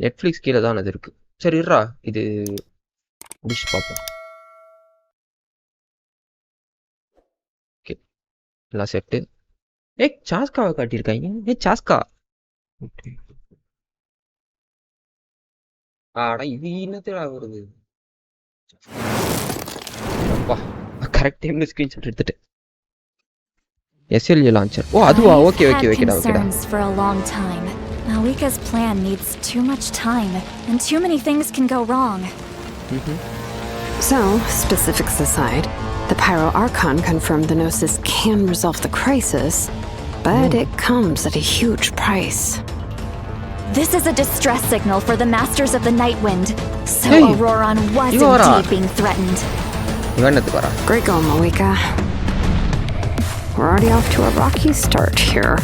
Netflix கீழே தான் அது இருக்கு. சரி இருடா, இது முடிச்சு பார்ப்போம். ஓகே, எல்லாம் செட்டு. சாஸ்காவை காட்டியிருக்காங்க. சாஸ்கா ஆடா, இது என்னத்துல வருது? அப்பா, கரெக்ட் டைம்ல ஸ்கிரீன்ஷாட் எடுத்துட்டு. SLA launcher. Oh, அதுவா? Okay. For a long time. Malika's plan needs too much time, and too many things can go wrong. So, specifics aside, the Pyro Archon confirmed the Gnosis can resolve the crisis, but it comes at a huge price. This is a distress signal for the Masters of the Nightwind. So Hey, Auroron was Ivara. indeed being threatened. Great going, Malika. We're already off to a rocky start here.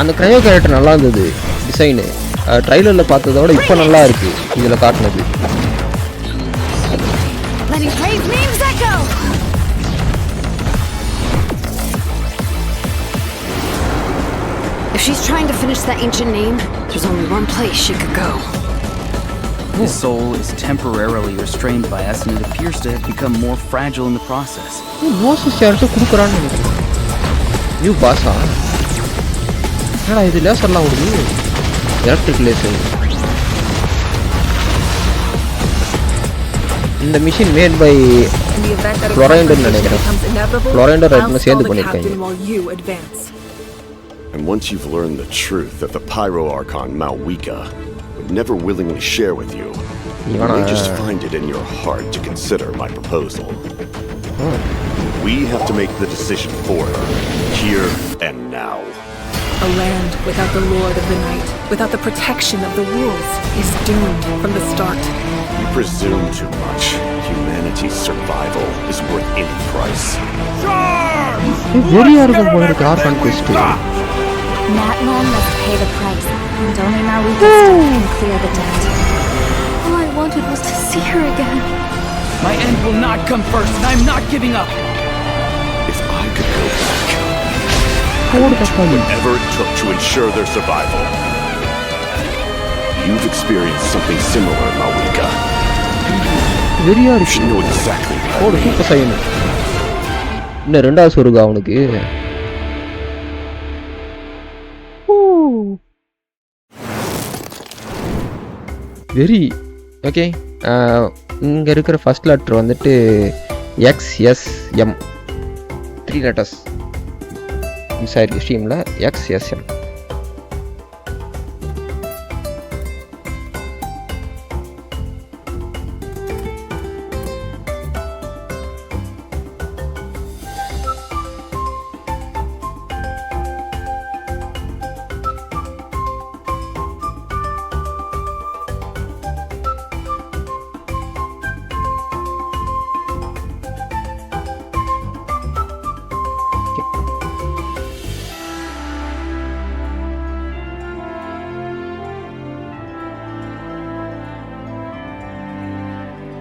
அந்த cryo character நல்லா இருந்தது design. ட்ரைலரில் பார்த்ததோட இப்போ நல்லா இருக்கு இதில் காட்டினது. Letting praise names echo. If she's trying to finish that ancient name, there's only one place she could go. His soul is temporarily restrained by us, and it appears to have become more fragile in the process. Moses யார்கிட்ட கொடுக்குறான்னு நினைக்கிறேன். New பாஸா? என்னடா இது லேசர்லாம் ஓடுது? Electric laser. இந்த machine made by ஃப்ளோரைண்டர் நினைக்கிறேன். ஃப்ளோரைண்டர் ரெட்னு சேர்ந்து பண்ணியிருக்காங்க. And once you've learned the truth of the Pyro Archon Malika would never willingly share with you, you may just find it in your heart to consider my proposal. We have to make the decision for her, here and now. A land without the Lord of the Night, without the protection of the rules, is doomed from the start. You presume too much. Humanity's survival is worth any price. வெறியா இருக்கும் போல இருக்கு our conquest. Natlan must pay the price, and only Malika's death can clear the debt. All I wanted was to see her again. My end will not come first, and I'm not giving up. If I could go back, I would do whatever it took to ensure their survival. You've experienced something similar, Malika. வெறியா You இருக்கு. should know exactly what I ஓடு mean. Super sign. இன்னும் ரெண்டாவது சொருகா அவனுக்கு. Very okay. இங்கே இருக்கிற first letter வந்துட்டு XSM 3 letters மிஸ் ஆயிருக்கு ஸ்ட்ரீமில். XSM.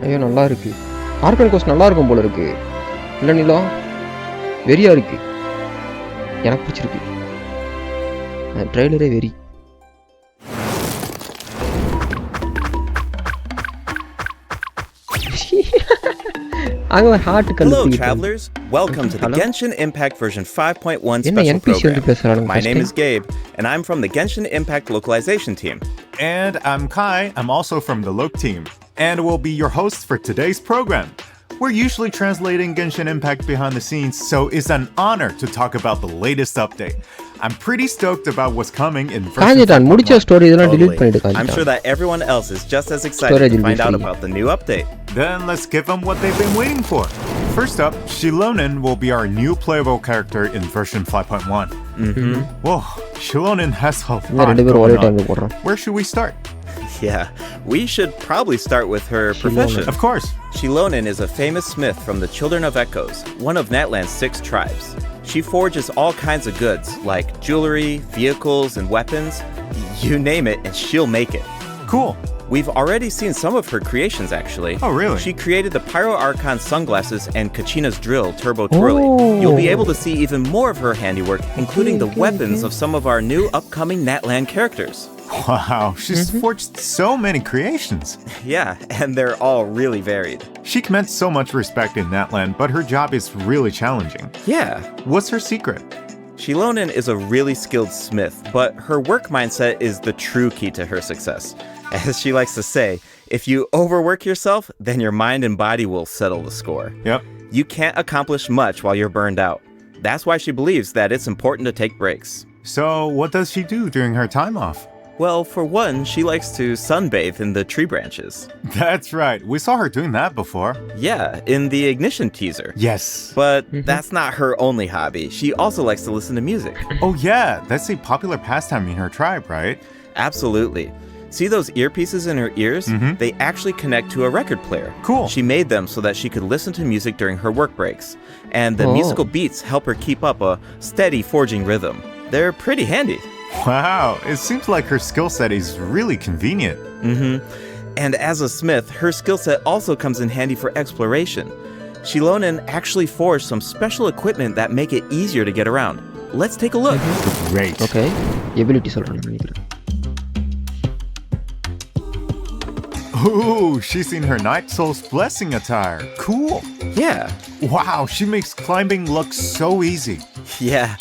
ஐயோ நல்லா இருக்கு. ஆர்கன் கோஸ்ட் நல்லா இருக்கும் போல இருக்கு. இல்லை நிலம் வெறியா இருக்கு. எனக்கு பிடிச்சிருக்கு. ட்ரெய்லரே வெறி. Hello travelers, welcome to the Genshin Impact version 5.1 special program. My name is Gabe, and I'm from the Genshin Impact localization team. And I'm Kai, I'm also from the Loc team, and will be your host for today's program. We're usually translating Genshin Impact behind the scenes, so it's an honor to talk about the latest update. I'm pretty stoked about what's coming in version 5.1. I'm sure that everyone else is just as excited to find out about the new update. Then let's give them what they've been waiting for. First up, Shilonen will be our new playable character in version 5.1. Whoa, Shilonen has a lot going on. Where should we start? Yeah, we should probably start with her profession. Of course. Shilonen is a famous smith from the Children of Echoes, one of Natlan's 6 tribes. She forges all kinds of goods, like jewelry, vehicles, and weapons. You name it, and she'll make it. Cool. We've already seen some of her creations, actually. Oh, really? She created the Pyro Archon sunglasses and Kachina's drill, Turbo Twirly. You'll be able to see even more of her handiwork, including the weapons of some of our new upcoming Natlan characters. Wow, she's forged so many creations. Yeah, and they're all really varied. She commands so much respect in Natlan, but her job is really challenging. Yeah. What's her secret? Shilonen is a really skilled smith, but her work mindset is the true key to her success. As she likes to say, if you overwork yourself, then your mind and body will settle the score. Yep. You can't accomplish much while you're burned out. That's why she believes that it's important to take breaks. So what does she do during her time off? Well, for one, she likes to sunbathe in the tree branches. That's right. We saw her doing that before. Yeah, in the Ignition teaser. Yes. But that's not her only hobby. She also likes to listen to music. Oh yeah, that's a popular pastime in her tribe, right? Absolutely. See those earpieces in her ears? They actually connect to a record player. Cool. She made them so that she could listen to music during her work breaks. And the musical beats help her keep up a steady forging rhythm. They're pretty handy. Wow, it seems like her skill set is really convenient. And as a smith, her skill set also comes in handy for exploration. Shilonen actually forged some special equipment that make it easier to get around. Let's take a look. Great. Okay. Ability சொல்றேன் நினைக்கிறேன். Ooh, she's in her Night Soul's Blessing attire. Cool. Yeah. Wow, she makes climbing look so easy. Yeah.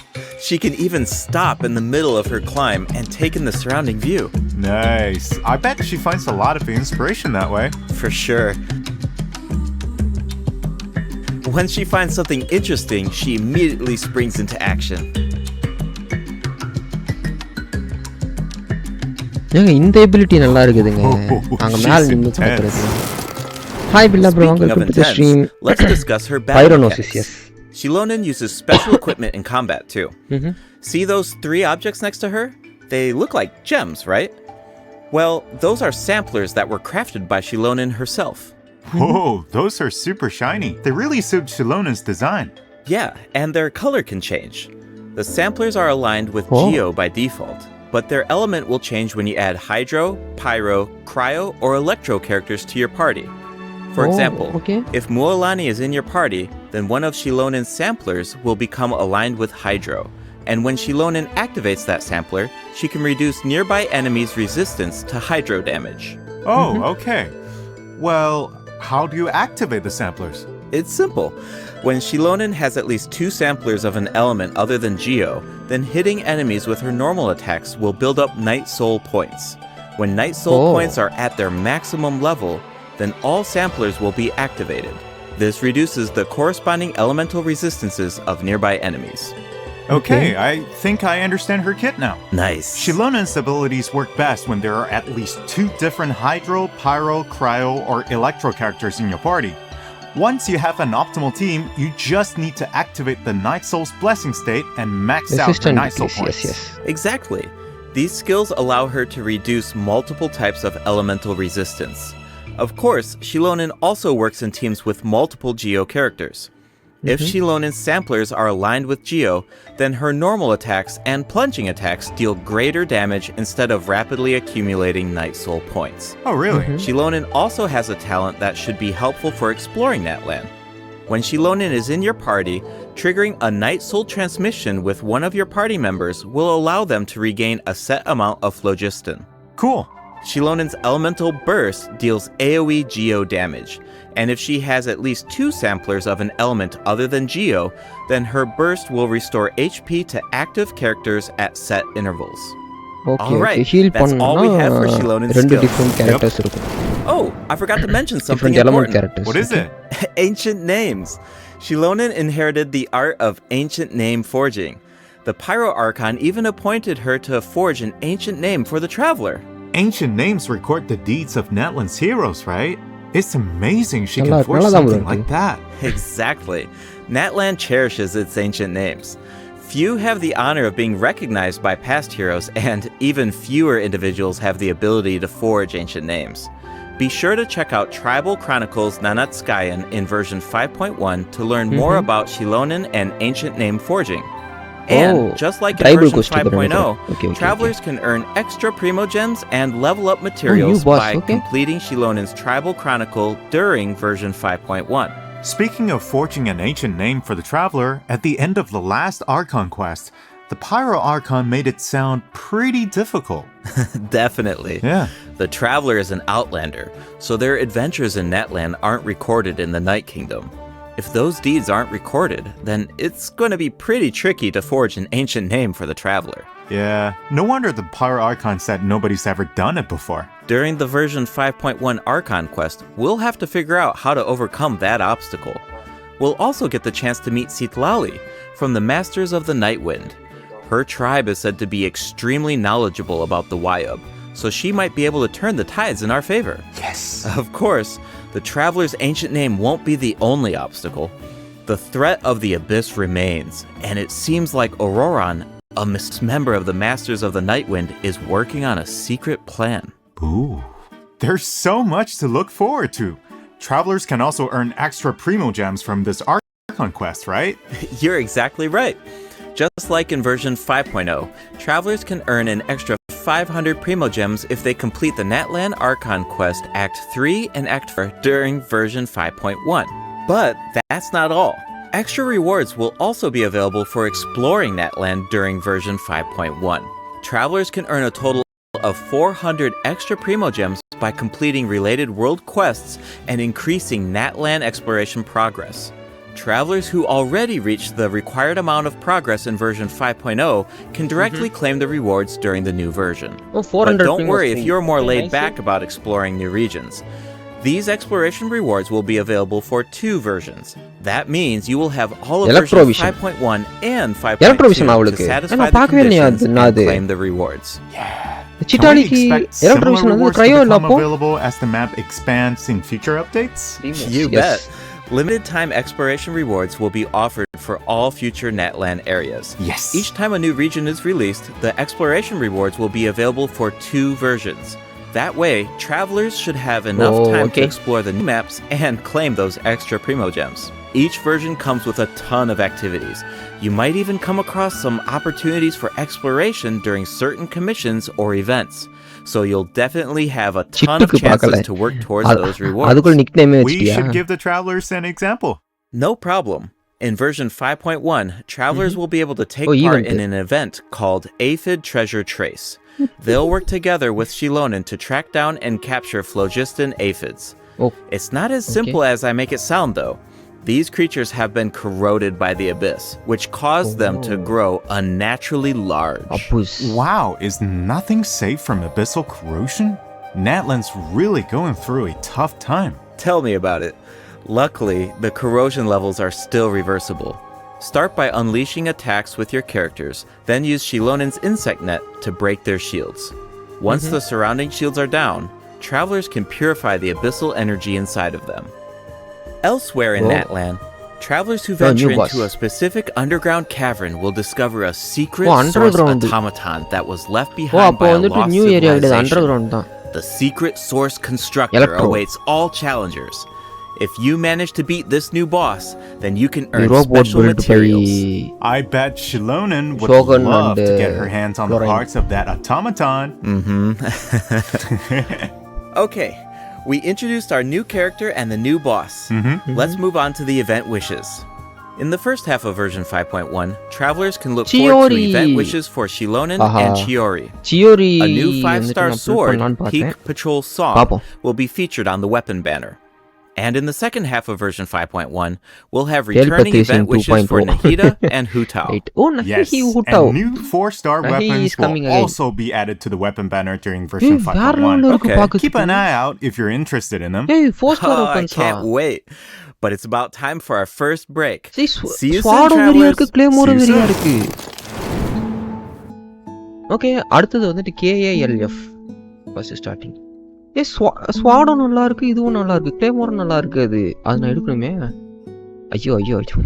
She can even stop in the middle of her climb and take in the surrounding view. Nice. I bet she finds a lot of inspiration that way. For sure. When she finds something interesting, she immediately springs into action. ஏங்க இந்த ability நல்லா இருக்குதுங்க. அங்க மேல நின்னு பார்க்கறது. Hi Billa bro, welcome to the stream. Let's discuss her battle Pyronosis, mechanics. yes. Shilonen uses special equipment in combat too. See those 3 objects next to her? They look like gems, right? Well, those are samplers that were crafted by Shilonen herself. Whoa, those are super shiny. They really suit Shilonen's design. Yeah, and their color can change. The samplers are aligned with Geo by default, but their element will change when you add Hydro, Pyro, Cryo, or Electro characters to your party. For example, if Mualani is in your party, then one of Shilonen's samplers will become aligned with Hydro. And when Shilonen activates that sampler, she can reduce nearby enemies' resistance to Hydro damage. Oh, okay. Well, how do you activate the samplers? It's simple. When Shilonen has at least 2 samplers of an element other than Geo, then hitting enemies with her normal attacks will build up Night Soul points. When Night Soul points are at their maximum level, then all samplers will be activated. This reduces the corresponding elemental resistances of nearby enemies. Okay, I think I understand her kit now. Nice. Shilonen's abilities work best when there are at least 2 different Hydro, Pyro, Cryo, or Electro characters in your party. Once you have an optimal team, you just need to activate the Night Soul's Blessing state and max out her Night Soul points. Yes. Exactly. These skills allow her to reduce multiple types of elemental resistance. Of course, Shilonen also works in teams with multiple Geo characters. If Shilonen's samplers are aligned with Geo, then her normal attacks and plunging attacks deal greater damage instead of rapidly accumulating Night Soul points. Oh, really? Shilonen also has a talent that should be helpful for exploring Natlan. When Shilonen is in your party, triggering a Night Soul transmission with one of your party members will allow them to regain a set amount of phlogiston. Cool. Shilonen's elemental burst deals AoE Geo damage, and if she has at least 2 samplers of an element other than Geo, then her burst will restore HP to active characters at set intervals. Alright, that's all we have for Shilonen's skills. Different characters இருக்கும். Oh, I forgot to mention something Different element important. characters. What is it? Ancient names. Shilonen inherited the art of ancient name forging. The Pyro Archon even appointed her to forge an ancient name for the Traveler. Ancient names record the deeds of Natlan's heroes, right? It's amazing she can forge something like that. Exactly. Natlan cherishes its ancient names. Few have the honor of being recognized by past heroes, and even fewer individuals have the ability to forge ancient names. Be sure to check out Tribal Chronicles Nanatskayan in version 5.1 to learn more about Shilonen and ancient name forging. And just like in tribal version costume 5.0, okay, travelers can earn extra primo gems and level up materials boss, by okay. completing Shilonen's Tribal Chronicle during version 5.1. Speaking of forging an ancient name for the Traveler, at the end of the last Archon quest, the Pyro Archon made it sound pretty difficult. Definitely. Yeah. The Traveler is an outlander, so their adventures in Netland aren't recorded in the Night Kingdom. If those deeds aren't recorded, then it's going to be pretty tricky to forge an ancient name for the Traveler. Yeah, no wonder the Pyro Archon said nobody's ever done it before. During the version 5.1 Archon quest, we'll have to figure out how to overcome that obstacle. We'll also get the chance to meet Citlali from the Masters of the Night Wind. Her tribe is said to be extremely knowledgeable about the Wayub, so she might be able to turn the tides in our favor. Yes. Of course, the Traveler's ancient name won't be the only obstacle. The threat of the Abyss remains, and it seems like Auroran, a member of the Masters of the Nightwind, is working on a secret plan. Ooh, there's so much to look forward to. Travelers can also earn extra primo gems from this Archon quest, right? You're exactly right. Just like in version 5.0, travelers can earn an extra 500 primo gems if they complete the Natlan Archon quest Act 3 and Act 4 during version 5.1. But that's not all. Extra rewards will also be available for exploring Natlan during version 5.1. Travelers can earn a total of 400 extra primo gems by completing related world quests and increasing Natlan exploration progress. Travelers who already reached the required amount of progress in version 5.0 can directly claim the rewards during the new version. Oh, But 400 don't worry if primo you're more gems. laid Nice. back about exploring new regions. These exploration rewards will be available for 2 versions. That means you will have all of version Electrovision. 5.1 and 5.2 Electrovision to அவளுக்கு. satisfy நான் the பார்க்கவே இல்லையா conditions அது, நான் and அது. claim the rewards. Can we சிட்டாலிக்கு expect similar electrovision வந்து rewards to cryo இல்ல become அப்போ? available as the map expands in future updates? You Yes. bet. Limited time exploration rewards will be offered for all future Natlan areas. Yes. Each time a new region is released, the exploration rewards will be available for 2 versions. That way, travelers should have enough time to explore the new maps and claim those extra primo gems. Each version comes with a ton of activities. You might even come across some opportunities for exploration during certain commissions or events. So you'll definitely have a ton of சிட்டுக்கு chances பார்க்கல. to work towards those rewards. அதுக்குள்ள nickname We வச்சிட்டியா? should give the travelers an example. No problem. In version 5.1, travelers will be able to take part event. in an event called Aphid Treasure Trace. They'll work together with Shilonen to track down and capture phlogiston aphids. Oh, It's not as simple as I make it sound, though. These creatures have been corroded by the abyss, which caused them to grow unnaturally large. அப்பூஸ். Wow, is nothing safe from abyssal corrosion? Natlan's really going through a tough time. Tell me about it. Luckily, the corrosion levels are still reversible. Start by unleashing attacks with your characters, then use Shilonen's insect net to break their shields. Once the surrounding shields are down, travelers can purify the abyssal energy inside of them. Elsewhere in Whoa. Natlan, travelers who venture new boss. into a specific underground cavern will discover a secret Oh, source underground. automaton that was left ஓ behind அப்போ by a வந்துட்டு lost new area கிடையாது civilization. Underground தான். The secret source constructor Electro. awaits all challengers. If you manage to beat this new boss, then you can earn robot special built by materials. I bet Shilonen would Shogun love and, to get her hands on the Lorraine. parts of that automaton. Okay, we introduced our new character and the new boss. Let's move on to the event wishes. In the first half of version 5.1, travelers can look forward to Chiori. event wishes for Shilonen Aha. and Chiori. சியோரி A new வந்துட்டு 5-star நான் pull sword, பண்ணலான்னு பார்த்தேன். Peak Patrol Song, பாப்போம். will be featured on the weapon banner. And in the second half of version 5.1, we'll have Telepathy returning is in event wishes for 2.0. Nahida and Hutao. Right. Oh, Yes, Nahi Hutao. and new 4-star Nahi weapons is coming will again. also be added to the weapon banner during version ஏய், வேற 5.1. level இருக்கு Okay. பாக்குறதுக்கு. Keep an eye out if you're interested in them. ஏய் 4-star Oh, I weapons can't wait. But it's about time for our first break. See, See you soon, sword வெறியா travelers. இருக்கு, claymore See you வெறியா soon. இருக்கு. Okay, அடுத்தது வந்துட்டு KALF first starting. ஸ்வாடும் நல்லா இருக்கு, இதுவும் நல்லா இருக்கு, கிளேமோரும் நல்லா இருக்கு. அது நான் எடுக்கணுமே. ஐயோ ஐயோ ஐயோ.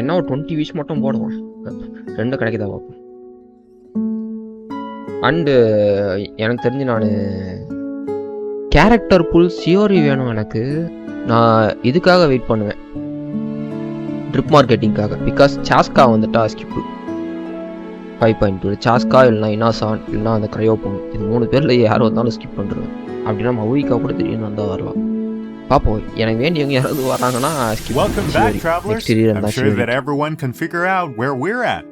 என்ன ஒரு 20 விஷ் மட்டும் போடுவோம், 2 கிடைக்குதா பார்ப்போம். அண்டு எனக்கு தெரிஞ்சு நான் கேரக்டர் புல் சியோரி வேணும் எனக்கு. நான் இதுக்காக வெயிட் பண்ணுவேன், ட்ரிப் மார்க்கெட்டிங்காக. பிகாஸ் சாஸ்கா வந்துட்டா ஸ்கிப்பு 5.2 சாஸ்கா இல்லைனா இனாசான் இல்லைனா அந்த க்ரையோபோன், இது 3 பேரில் யார் வந்தாலும் ஸ்கிப் பண்ணுறேன். அப்படின்னா மவுயிக்கா கூட திடீர்னு வந்தால் வரலாம், பார்ப்போம். எனக்கு வேண்டியவங்க யாராவது வராங்கன்னா Welcome back, travelers. I'm sure that everyone can figure out where we're at.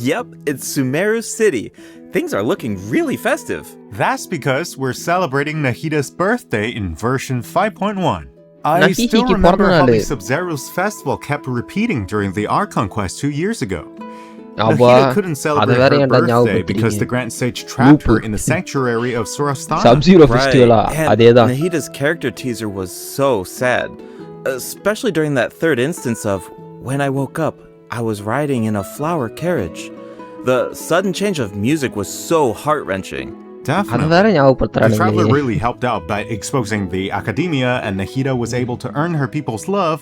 Yep, it's Sumeru City. Things are looking really festive. That's because we're celebrating Nahida's birthday in version 5.1. I still remember how the Sub-Zero's festival kept repeating during the Archon quest 2 years ago. Nahida couldn't celebrate her birthday because the Grand Sage trapped her in the sanctuary of Surastana. Sub-Zero festival. And Nahida's character teaser was so sad, especially during that third instance of when I woke up, I was riding in a flower carriage. The sudden change of music was so heart-wrenching. Definitely. The traveler really helped out by exposing the academia, and Nahida was able to earn her people's love,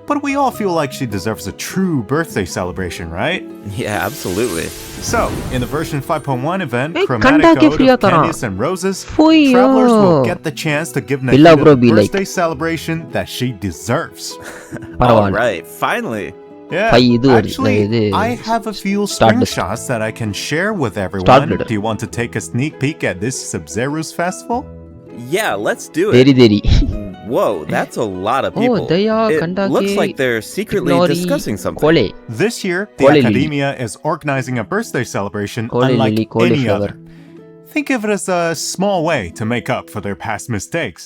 but we all feel like she deserves a true birthday celebration, right? Yeah, absolutely. So, in the version 5.1 event, Chromatic Ode of Candies and Roses, travelers will get the chance to give Nahida the birthday celebration that she deserves. Alright, finally. Yeah, actually, I have a few screenshots that I can share with everyone. Do you want to take a sneak peek at this Sub-Zero's festival? Yeah, let's do it. Whoa, that's a lot of people. It looks like they're secretly discussing something. This year, the Academia is organizing a birthday celebration unlike any other. Think of it as a small way to make up for their past mistakes.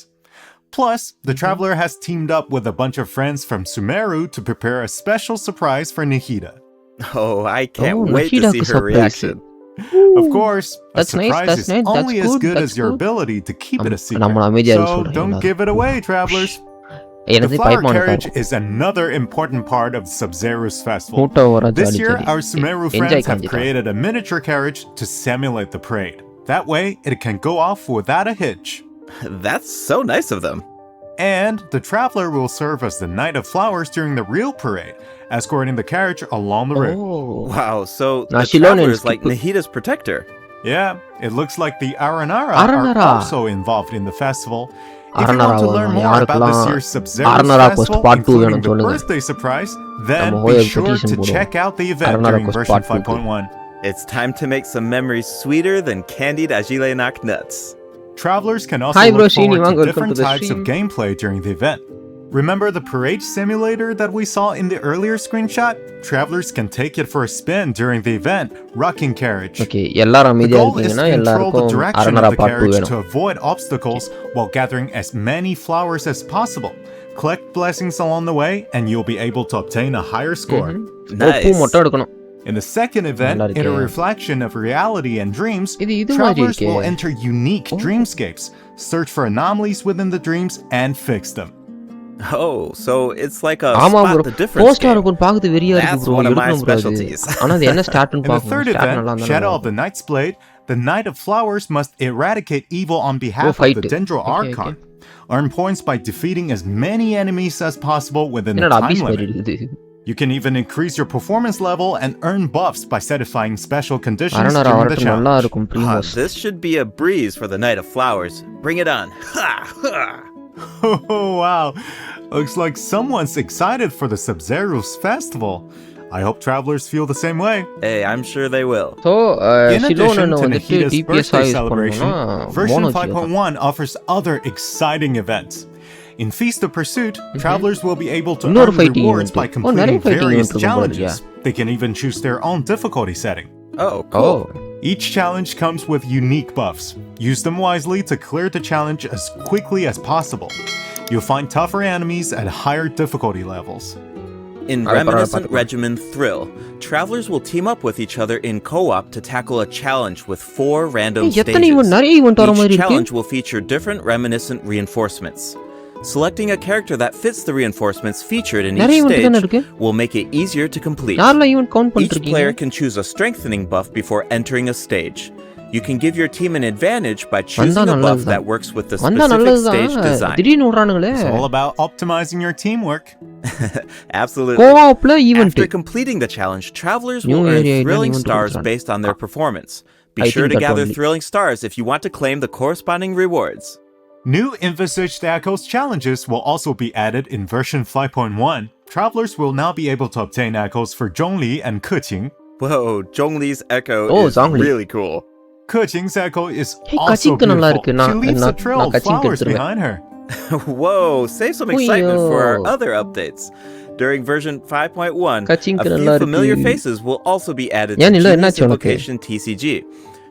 Plus, the traveler has teamed up with a bunch of friends from Sumeru to prepare a special surprise for Nahida. Oh, I can't wait to see her reaction. Of course, a surprise is only as good as your ability to keep it a secret. So don't give it away, travelers. The flower carriage is another important part of the Sub-Zero's festival. This year, our Sumeru friends have created a miniature carriage to simulate the parade. That way, it can go off without a hitch. That's so nice of them. And the traveler will serve as the Knight of Flowers during the real parade, escorting the carriage along the route. Wow, so the traveler is like Nahida's protector. Yeah, it looks like the Aranara are also involved in the festival. If you want to learn more about this year's Sub-Zero's festival, including the birthday surprise, then be sure to check out the event during version 5.1. It's time to make some memories sweeter than candied Agilenak nuts. Travelers can also look forward to different types of gameplay during the event. Remember the parade simulator that we saw in the earlier screenshot? Travelers can take it for a spin during the event, rocking carriage. The goal is to control the direction of the carriage to avoid obstacles while gathering as many flowers as possible. Collect blessings along the way, and you'll be able to obtain a higher score. Nice. In the second event, in a reflection of reality and dreams, travelers will enter unique dreamscapes, search for anomalies within the dreams, and fix them. Oh, so it's like a spot the difference game. That's one of my specialties. In the third event, Shadow of the Night's Blade, the Knight of Flowers must eradicate evil on behalf of the Dendro Archon. Earn points by defeating as many enemies as possible within the time limit. You can even increase your performance level and earn buffs by satisfying special conditions during the challenge. This should be a breeze for the Knight of Flowers. Bring it on. Ha! Ha! Oh, wow. Looks like someone's excited for the Sub-Zero's festival. I hope travelers feel the same way. Hey, I'm sure they will. So, in addition to Nahida's birthday celebration, version 5.1 offers other exciting events. In Feast of Pursuit, travelers will be able to earn rewards by completing various challenges. They can even choose their own difficulty setting. Oh, cool. Each challenge comes with unique buffs. Use them wisely to clear the challenge as quickly as possible. You'll find tougher enemies at higher difficulty levels. In Reminiscent Regimen Thrill, travelers will team up with each other in co-op to tackle a challenge with 4 random stages. Each challenge will feature different reminiscent reinforcements. Selecting a character that fits the reinforcements featured in each stage will make it easier to complete. Each player can choose a strengthening buff before entering a stage. You can give your team an advantage by choosing a buff that works with the specific stage design. It's all about optimizing your teamwork. Absolutely. After completing the challenge, travelers will earn thrilling stars based on their performance. Be sure to gather thrilling stars if you want to claim the corresponding rewards. New envisaged echoes challenges will also be added in version 5.1. Travelers will now be able to obtain echoes for Zhongli and Keqing. Whoa, Zhongli's echo is really cool. Keqing's echo is also beautiful. She leaves a trail of flowers behind her. Whoa, save some excitement for our other updates. During version 5.1, a few familiar faces will also be added to Genius Invocation TCG.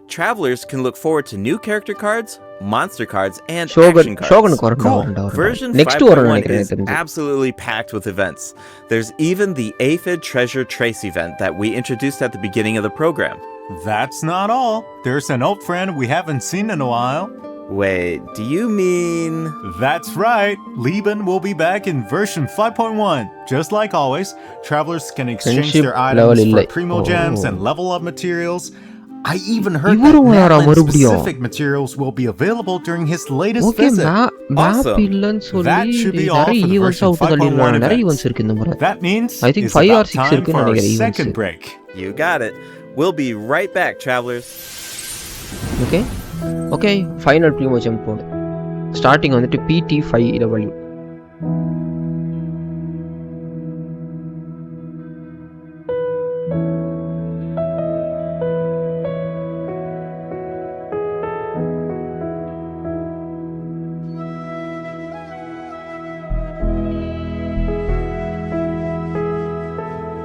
Travelers can look forward to new character cards, monster cards, and action cards. Cool. Version 5.1 is absolutely packed with events. There's even the Aphid Treasure Trace event that we introduced at the beginning of the program. That's not all. There's an old friend we haven't seen in a while. Wait, do you mean... That's right. Liban will be back in version 5.1. Just like always, travelers can exchange their items for primo gems and level up materials. I even heard that specific materials will be available during his latest visit. Awesome. That should be all for the version 5.1 events. That means it's about time for our second break. You got it. We'll be right back, travelers. Okay, final primo gem போடு. Starting வந்துட்டு PT5W.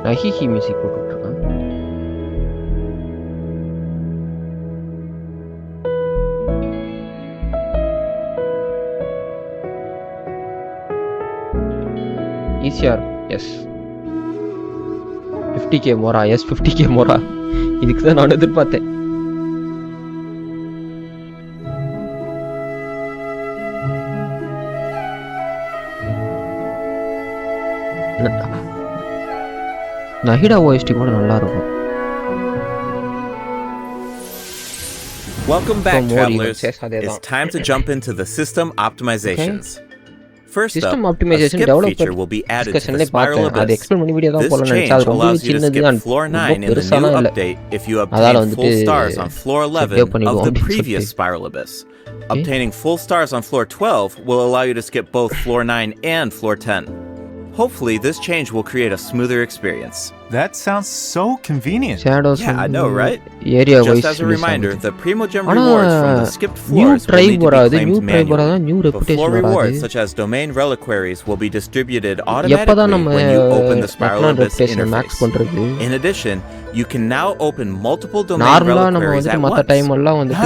Nahihi music போட்டுட்டு இருக்கேன். ECR, yes. 50k more, yes, 50k more. இதுக்கு தான் நான் எதிர்பார்த்தேன். நஹிடா OST கூட நல்லா இருக்கும். Welcome back, travelers. It's time to jump into the system optimizations. First up, a skip feature will be added to the Spiral Abyss. This change allows you to skip floor 9 in the new update if you obtain full stars on floor 11 of the previous Spiral Abyss. Obtaining full stars on floor 12 will allow you to skip both floor 9 and floor 10. Hopefully, this change will create a smoother experience. That sounds so convenient. Yeah, I know, right? Just as a reminder, the Primogem rewards from the skipped floors will need to be claimed manually. But floor rewards such as domain reliquaries will be distributed automatically when you open the Spiral Abyss interface. In addition, you can now open multiple domain reliquaries at once.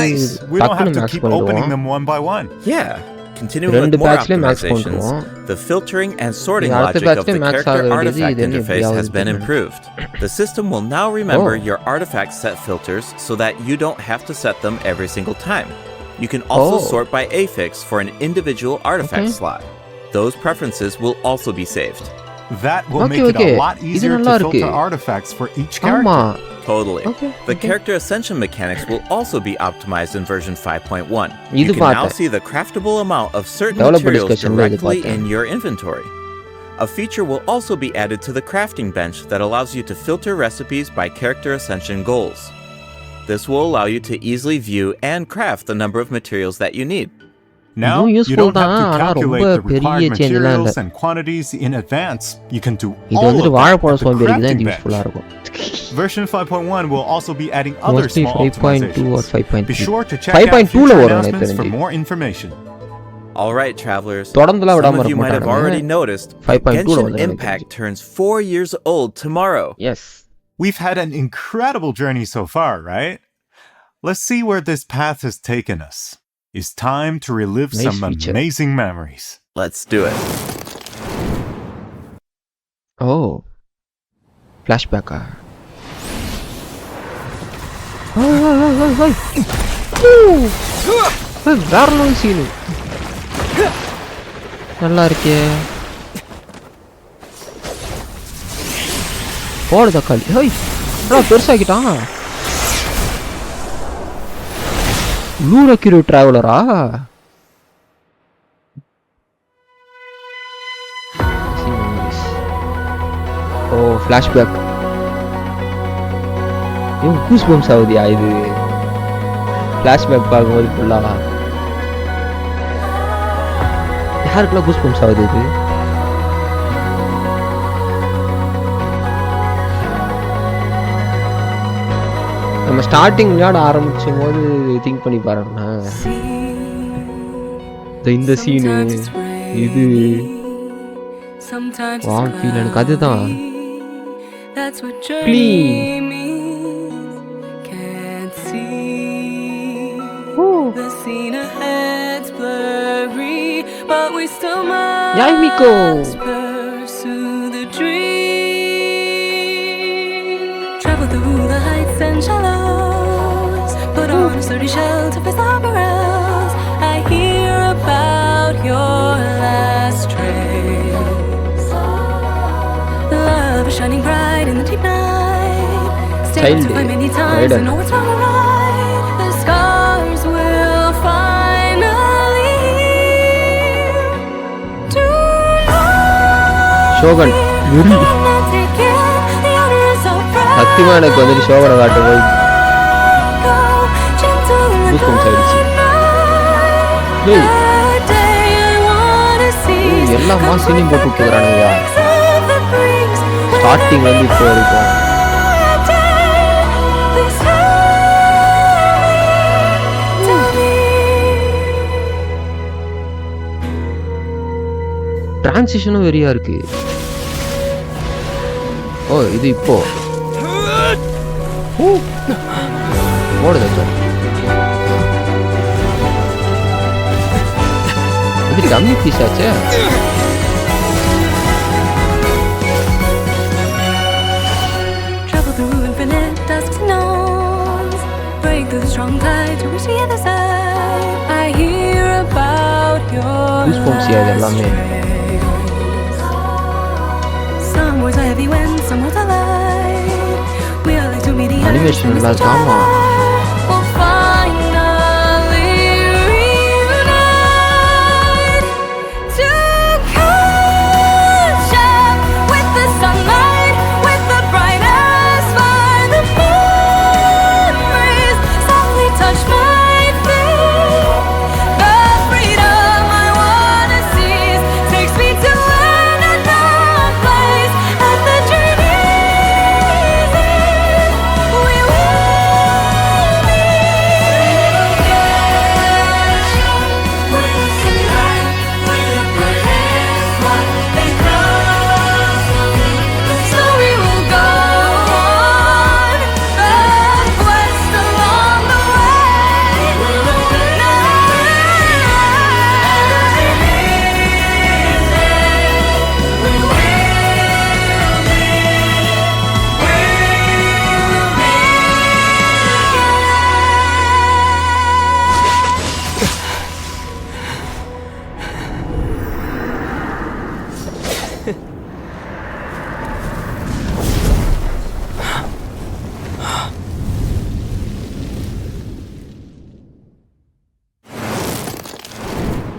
Nice! We don't have to keep opening them one by one. Yeah. Continuing with more optimizations, the filtering and sorting logic of the character artifact interface has been improved. The system will now remember your artifact set filters so that you don't have to set them every single time. You can also sort by affix for an individual artifact slot. Those preferences will also be saved. That will make it a lot easier to filter artifacts for each character. Totally. The character ascension mechanics will also be optimized in version 5.1. You can now see the craftable amount of certain materials directly in your inventory. A feature will also be added to the crafting bench that allows you to filter recipes by character ascension goals. This will allow you to easily view and craft the number of materials that you need. Now, you don't have to calculate the required materials and quantities in advance. You can do all of that at the crafting bench. Version 5.1 will also be adding other small optimizations. Be sure to check out future announcements for more information. Alright, travelers, some of you might have already noticed that Genshin Impact turns 4 years old tomorrow. Yes. We've had an incredible journey so far, right? Let's see where this path has taken us. It's time to relive some amazing memories. Let's do it. Oh. Flashback. வேற level scene. நல்லா இருக்கே. போடு தக்காளி. Hey. bro பெருசாக்கிட்டான். Blue Accurate Traveler Oh, flashback. Goosebumps ஆகுதியா இது flashback பார்க்கும்போது ஃபுல்லா யாருக்குலாம் goosebumps ஆகுது இது நம்ம ஸ்டார்டிங் விளையாட ஆரம்பிச்சும் போது திங்க் பண்ணி பாருங்கண்ணா இந்த சீனு இது வாம் ஃபீல் எனக்கு அதுதான் Yamiko travel through the heights and shallows, put on a sturdy shell to face the perils. I hear about your last trace. Love is shining bright in the deep night. Stayed to find many times and know it's wrong or right. The scars will finally heal. Shogun, Yuri. சத்தியமா எனக்கு வந்துட்டு ஷோகனை காட்டும் போது goosebumps ஆயிடுச்சு எல்லா மாசையும் போட்டு விட்டுக்கிறானுங்கய்யா starting வந்து இப்போ வரைக்கும் டிரான்சிஷனும் வெறியா இருக்கு ஓ இது இப்போ ஓடுது இது கம்மி பீஸ் ஆச்சே கூஸ்பம்ஸ் எல்லாமே அனிமேஷன் நல்லா இருக்காமா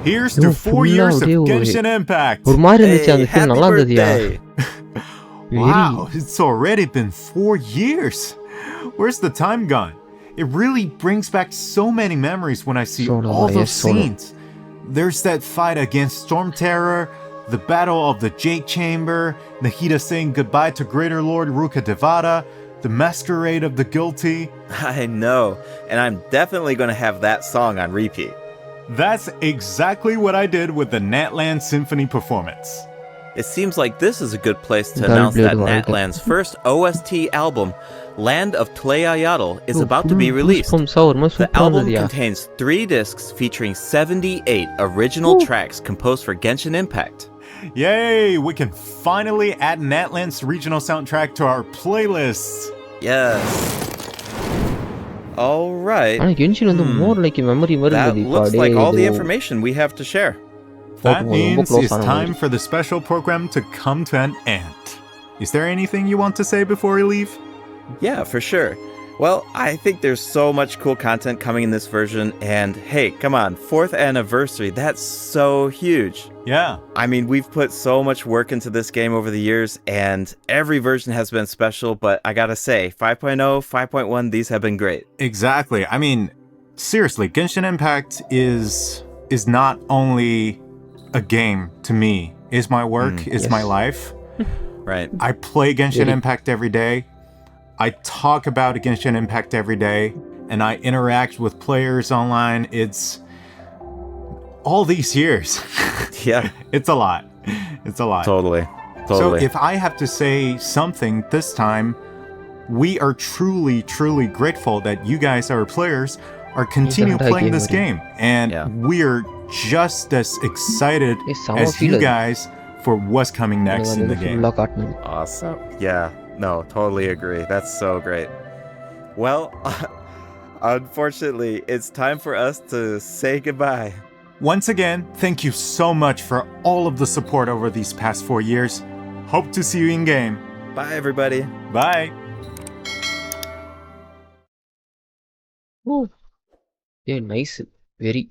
Here's to 4 years of Genshin Impact. Hey, Wow, it's already been 4 years. Where's the time gone? It really brings back so many memories when I see all those scenes. There's that fight against Storm Terror, the battle of the Jade Chamber, Nahida saying goodbye to Greater Lord Ruka Devada, the masquerade of the guilty. I know, and I'm definitely going to have that song on repeat. That's exactly what I did with the Natland Symphony performance. It seems like this is a good place to announce that Natland's first OST album, Land of Tlayayatl, is about to be released. The album contains 3 discs featuring 78 original tracks composed for Genshin Impact. Yay! We can finally add Natland's regional soundtrack to our playlists. Yes. All right. That looks like all the information we have to share. That means it's time for the special program to come to an end. Is there anything you want to say before we leave? Yeah, for sure. Well, I think there's so much cool content coming in this version, and hey, come on, 4th anniversary, that's so huge. Yeah. I mean, we've put so much work into this game over the years, and every version has been special, but I gotta say, 5.0, 5.1, these have been great. Exactly. I mean, seriously, Genshin Impact is not only a game to me. It's my work, it's my life. Right. I play Genshin Impact every day. I talk about Genshin Impact every day, and I interact with players online. It's all these years. Yeah. It's a lot. It's a lot. Totally. So if I have to say something this time, we are truly, truly grateful that you guys, our players, are continue playing this game. And we're just as excited as you guys for what's coming next in the game. Awesome. Yeah. No, totally agree. That's so great. Well, unfortunately, it's time for us to say goodbye. Once again, thank you so much for all of the support over these past 4 years. Hope to see you in game. Bye, everybody. Bye. Oh, yeah, nice. Very.